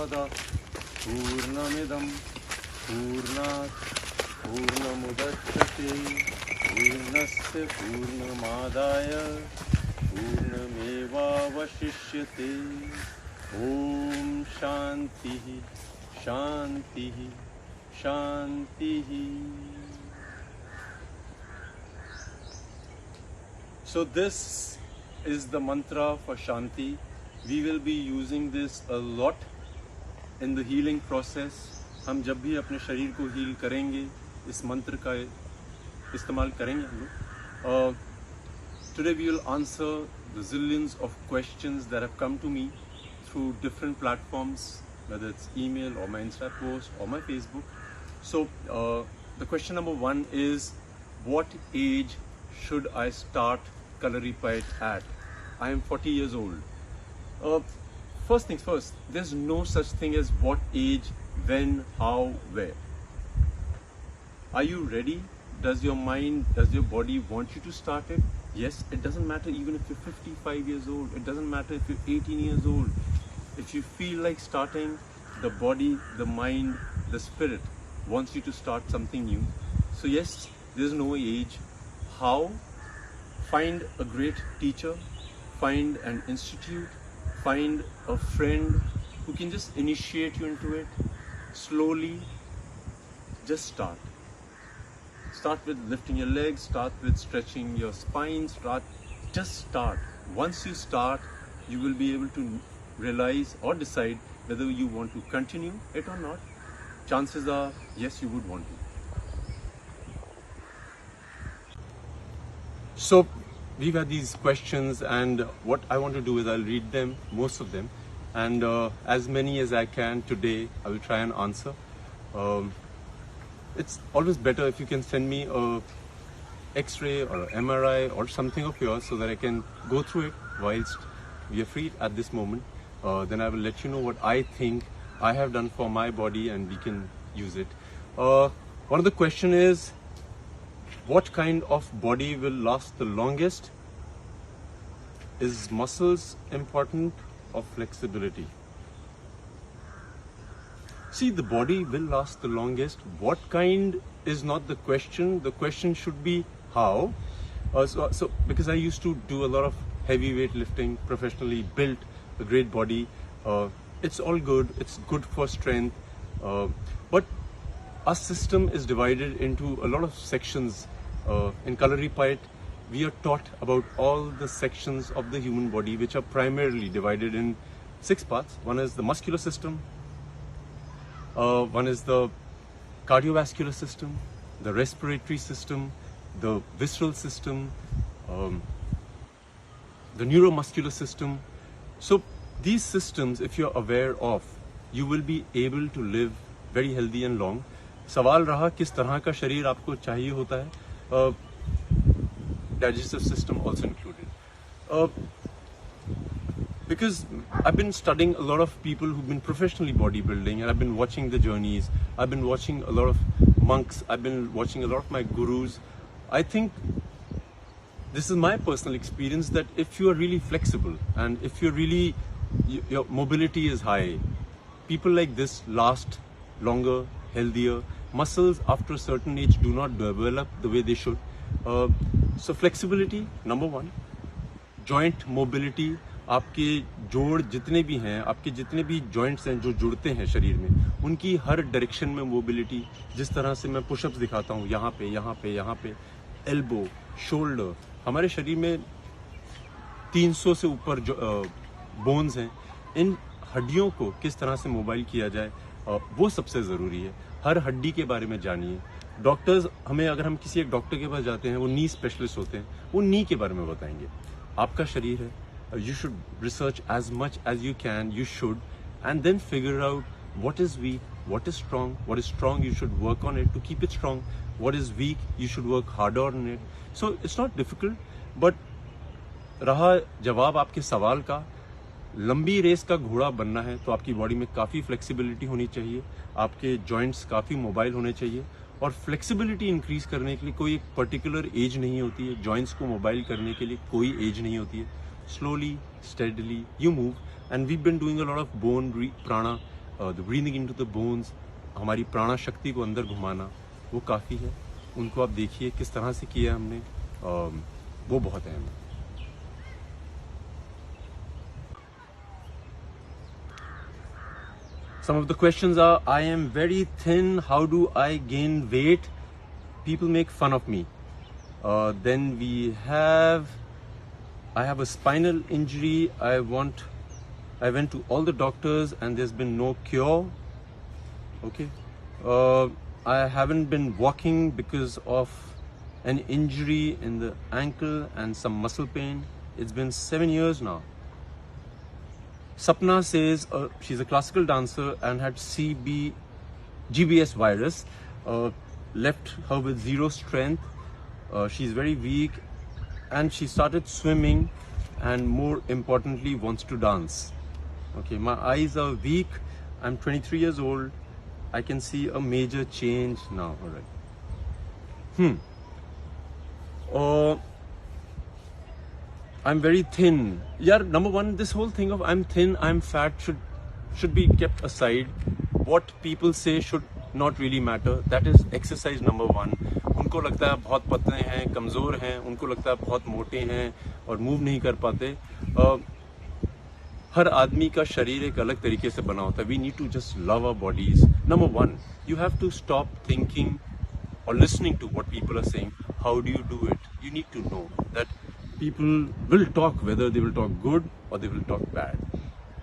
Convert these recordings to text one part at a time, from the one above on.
पूर्णमादाय पूर्णमिदं पूर्णात् पूर्णमुदच्यते पूर्णस्य पूर्णमादाय पूर्णमेवावशिष्यते। ओम शांतिः शांतिः शांतिः। So this is the mantra for Shanti. We will be using this a lot in the healing process. हम जब भी अपने शरीर को हील करेंगे इस मंत्र का इस्तेमाल करेंगे हम लोग। Today we will answer the zillions of questions that have come to me through different platforms, whether it's email or my Insta post or my Facebook. So the question number one is, what age should I start Kalaripayat at? I am 40 years old. First things first, there's no such thing as what age, when, how, where. Are you ready? Does your mind, does your body want you to start it? Yes, it doesn't matter even if you're 55 years old. It doesn't matter if you're 18 years old. If you feel like starting, the body, the mind, the spirit wants you to start something new. So yes, there's no age. How? Find a great teacher, find an institute, find a friend who can just initiate you into it. Slowly, just start. Start with lifting your legs, start with stretching your spine, just start. Once you start, you will be able to realize or decide whether you want to continue it or not. Chances are, yes, you would want to. So, we've had these questions, and what I want to do is I'll read them, most of them, and as many as I can today, I will try and answer. It's always better if you can send me a X-ray or an MRI or something of yours so that I can go through it whilst we are free at this moment. Then I will let you know what I think I have done for my body and we can use it. One of the question is, what kind of body will last the longest? Is muscles important or flexibility? See, the body will last the longest. What kind is not the question. The question should be how. So because I used to do a lot of heavy weight lifting professionally, built a great body. It's all good. It's good for strength. But our system is divided into a lot of sections. In Kalaripayat, we are taught about all the sections of the human body, which are primarily divided in 6 parts. One is the muscular system. One is the cardiovascular system, the respiratory system, the visceral system, the neuromuscular system. So these systems, if you're aware of, you will be able to live very healthy and long. सवाल रहा किस तरह का शरीर आपको चाहिए होता है, digestive system also included. Because I've been studying a lot of people who've been professionally bodybuilding, and I've been watching the journeys. I've been watching a lot of monks. I've been watching a lot of my gurus. I think this is my personal experience that if you are really flexible and if you're really, your mobility is high, people like this last longer, healthier. Muscles after a certain age do not develop the way they should. So flexibility, number one. Joint mobility. आपके जोड़ जितने भी हैं, आपके जितने भी joints हैं जो जुड़ते हैं शरीर में, उनकी हर डायरेक्शन में मोबिलिटी. जिस तरह से मैं पुशअप्स दिखाता हूँ, यहाँ पे यहाँ पे यहाँ पे, एल्बो, शोल्डर. हमारे शरीर में 300 से ऊपर बोन्स हैं. इन हड्डियों को किस तरह से मोबाइल किया जाए, वो सबसे ज़रूरी है. हर हड्डी के बारे में जानिए. डॉक्टर्स हमें, अगर हम किसी एक डॉक्टर के पास जाते हैं, वो नी स्पेशलिस्ट होते हैं, वो नी के बारे में बताएंगे. आपका शरीर है, you should research as much as you can, you should, and then figure out what is weak, what is strong. What is strong, you should work on it to keep it strong. What is weak, you should work harder on it. So it's not difficult, but रहा जवाब आपके सवाल का, लंबी race का घोड़ा बनना है तो आपकी बॉडी में काफ़ी फ्लेक्सिबिलिटी होनी चाहिए, आपके जॉइंट्स काफ़ी मोबाइल होने चाहिए. और फ्लेक्सिबिलिटी इंक्रीज करने के लिए कोई एक पर्टिकुलर एज नहीं होती है, जॉइंट्स को मोबाइल करने के लिए कोई एज नहीं होती है. Slowly, steadily, you move, and we've been doing a lot of bone prana the breathing into the bones, हमारी प्राणा शक्ति को अंदर घुमाना, वो काफ़ी है. उनको आप देखिए किस तरह से किया हमने, वो बहुत अहम है. Some of the questions are, I am very thin, how do I gain weight? People make fun of me. Then I have a spinal injury. I went to all the doctors and there's been no cure. Okay. I haven't been walking because of an injury in the ankle and some muscle pain. It's been 7 years now. Sapna says she's a classical dancer and had GBS virus, left her with zero strength. She's very weak and she started swimming and more importantly wants to dance. Okay, my eyes are weak. I'm 23 years old. I can see a major change now. All right. I'm very thin. Yeah, number one, this whole thing of I'm thin, I'm fat should be kept aside. What people say should not really matter. That is exercise number one. उनको लगता है बहुत पतले हैं, कमज़ोर हैं, उनको लगता है बहुत मोटे हैं और मूव नहीं कर पाते. हर आदमी का शरीर एक अलग तरीके से बना होता है. We need to just love our bodies. Number one, you have to stop thinking or listening to what people are saying. How do you do it? You need to know that people will talk, whether they will talk good or they will talk bad.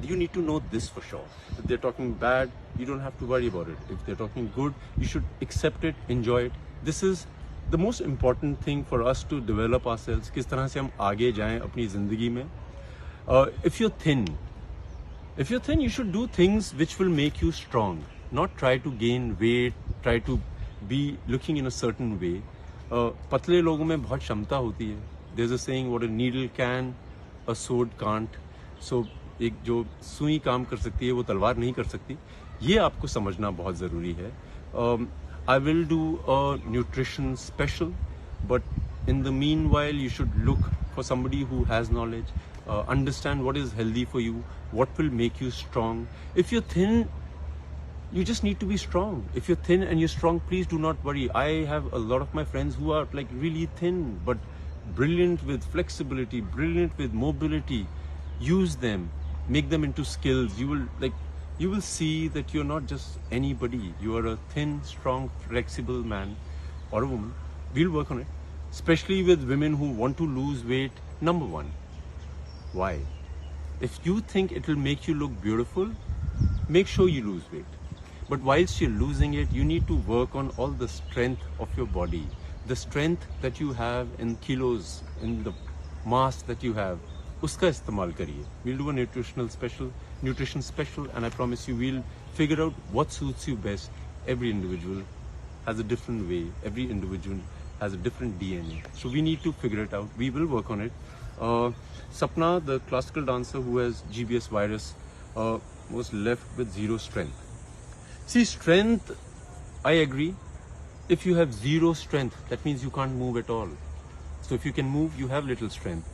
You need to know this for sure. If they're talking bad, you don't have to worry about it. If they're talking good, you should accept it, enjoy it. This is the most important thing for us to develop ourselves. किस तरह से हम आगे जाएं अपनी ज़िंदगी में. If you're thin, you should do things which will make you strong. Not try to gain weight, try to be looking in a certain way. पतले लोगों में बहुत क्षमता होती है. There's a saying, what a needle can, a sword can't. So एक जो सुई काम कर सकती है वो तलवार नहीं कर सकती. ये आपको समझना बहुत ज़रूरी है. I will do a nutrition special, but in the meanwhile you should look for somebody who has knowledge, understand what is healthy for you, what will make you strong. If you're thin, you just need to be strong. If you're thin and you're strong, please do not worry. I have a lot of my friends who are like really thin, but brilliant with flexibility, brilliant with mobility. Use them, make them into skills. You will see that you're not just anybody. You are a thin, strong, flexible man or a woman. We'll work on it. Especially with women who want to lose weight. Number one, why? If you think it will make you look beautiful, make sure you lose weight. But whilst you're losing it, you need to work on all the strength of your body. The strength that you have in kilos, in the mass that you have, uska istemal kariye. We'll do a nutrition special, and I promise you we'll figure out what suits you best. Every individual has a different way. Every individual has a different DNA. So we need to figure it out. We will work on it. Sapna, the classical dancer who has GBS virus, was left with zero strength. See, strength, I agree. If you have zero strength, that means you can't move at all. So if you can move, you have little strength.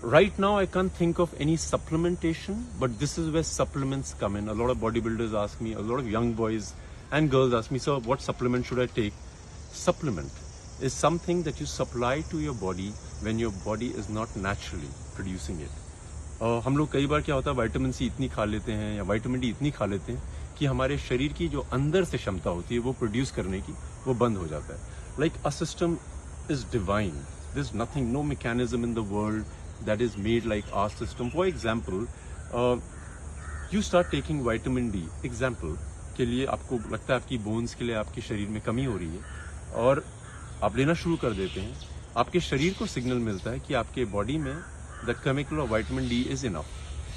Right now, I can't think of any supplementation, but this is where supplements come in. A lot of bodybuilders ask me, a lot of young boys and girls ask me, sir, what supplement should I take? Supplement is something that you supply to your body when your body is not naturally producing it. हम लोग कई बार क्या होता है, vitamin C इतनी खा लेते हैं या विटामिन डी इतनी खा लेते हैं कि हमारे शरीर की जो अंदर से क्षमता होती है वो प्रोड्यूस करने की, वो बंद हो जाता है. Like a system is divine. There is nothing, no mechanism in the world that is made like our system. For example, you start taking vitamin D. Example के लिए आपको लगता है आपकी बोन्स के लिए आपके शरीर में कमी हो रही है और आप लेना शुरू कर देते हैं. आपके शरीर को सिग्नल मिलता है कि आपके बॉडी में the chemical of vitamin D is enough,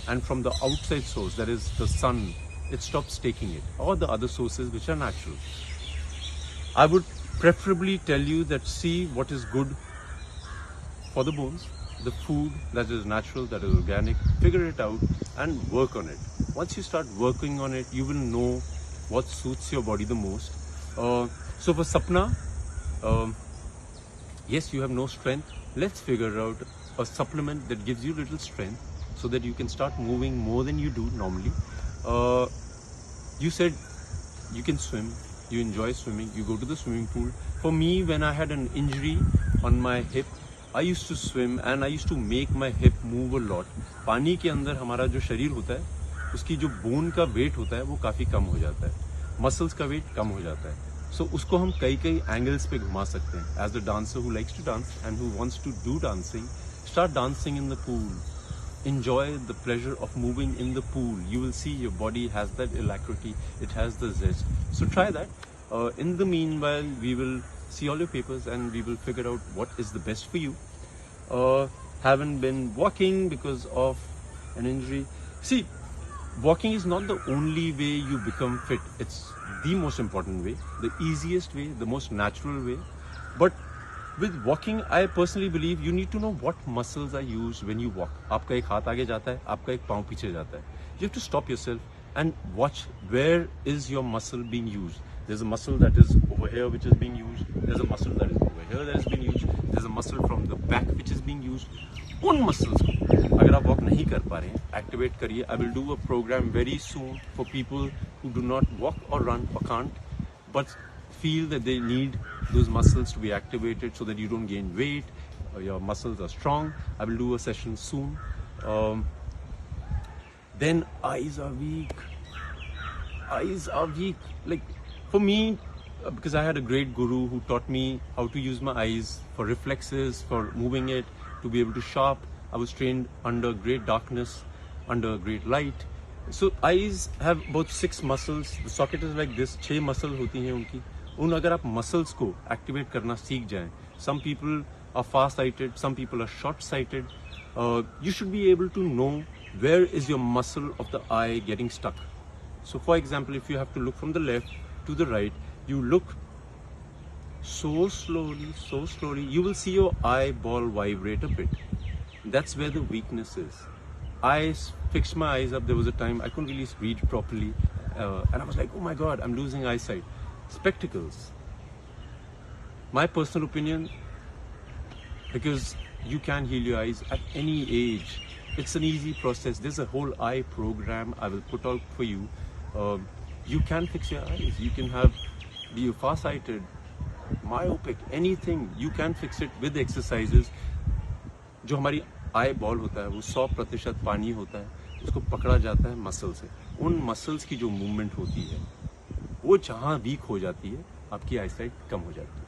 and from the outside source, that is the sun, it stops taking it, or the other sources which are natural. I would preferably tell you that see what is good for the bones, the food that is natural, that is organic, figure it out and work on it. Once you start working on it, you will know what suits your body the most. So for Sapna, yes, you have no strength. Let's figure out a supplement that gives you little strength so that you can start moving more than you do normally. You said you can swim, you enjoy swimming, you go to the swimming pool. For me, when I had an injury on my hip, I used to swim and I used to make my hip move a lot. पानी के अंदर हमारा जो शरीर होता है, उसकी जो बोन का वेट होता है वो काफ़ी कम हो जाता है, मसल्स का वेट कम हो जाता है. So उसको हम कई एंगल्स पे घुमा सकते हैं. As the dancer who likes to dance and who wants to do dancing, start dancing in the pool. Enjoy the pleasure of moving in the pool. You will see your body has that alacrity, it has the zest. So try that. In the meanwhile, we will see all your papers and we will figure out what is the best for you. Haven't been walking because of an injury. See, walking is not the only way you become fit. It's the most important way, the easiest way, the most natural way. But with walking, I personally believe you need to know what muscles are used when you walk. आपका एक हाथ आगे जाता है, आपका एक पाँव पीछे जाता है. You have to stop yourself and watch where is your muscle being used. There's a muscle that is over here which is being used. There's a muscle that is over here that is being used. There's a muscle from the back which is being used. उन muscles को अगर आप walk नहीं कर पा रहे हैं, activate करिए. I will do a program very soon for people who do not walk or run or can't, but feel that they need those muscles to be activated so that you don't gain weight, your muscles are strong. I will do a session soon. Then eyes are weak. Eyes are weak. Like for me, because I had a great guru who taught me how to use my eyes for reflexes, for moving it, to be able to sharp. I was trained under great darkness, under great light. So eyes have about 6 muscles. The socket is like this. 6 muscles होती हैं उनकी. उन अगर आप muscles को activate करना सीख जाएं, some people are far sighted, some people are short sighted, you should be able to know where is your muscle of the eye getting stuck. So for example, if you have to look from the left to the right, you look so slowly, you will see your eyeball vibrate a bit. That's where the weakness is. I fixed my eyes up. There was a time I couldn't really read properly, and I was like, oh my god, I'm losing eyesight. Spectacles, my personal opinion, because you can heal your eyes at any age. It's an easy process. There's a whole eye program I will put out for you. You can fix your eyes. You can be far-sighted, myopic, anything. You can fix it with exercises. जो हमारी eye ball होता है वो 100% पानी होता है, उसको पकड़ा जाता है मसल से. उन मसल्स की जो मूवमेंट होती है वो जहाँ वीक हो जाती है, आपकी आईसाइट कम हो जाती है.